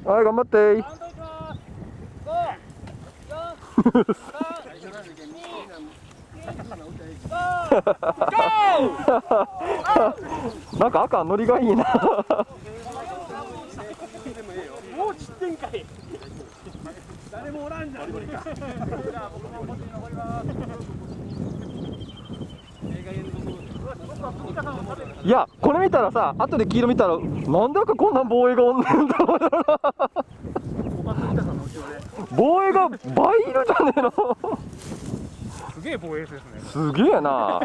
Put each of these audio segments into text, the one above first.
はい、頑張ってー。カウントいきます。5、4、3、2、1、なんか赤ノリがいいな。もう散ってんかい。誰もおらんじゃん。僕も元に残ります。いや、これ見たらさ、後で黄色見たら、なんで赤こんなん防衛がおんねんと思うよな。防衛が倍いるじゃねえの。すげえ防衛ですね。すげえな。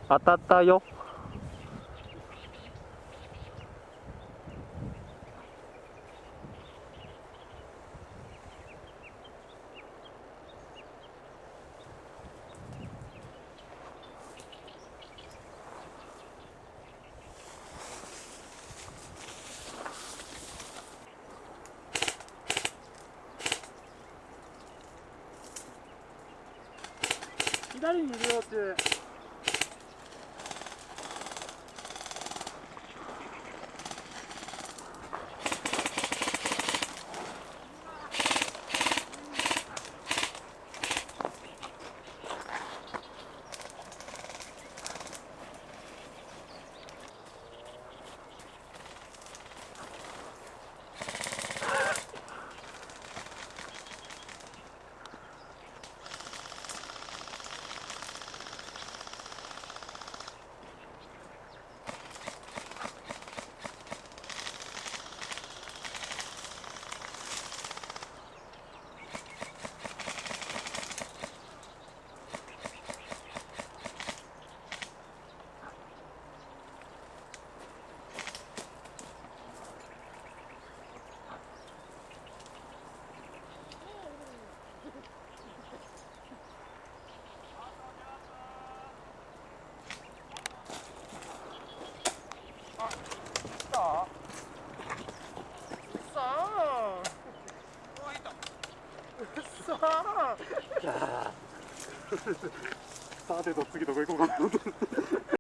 当たったよ。左にいるよって。さてと次どこ行こうかな。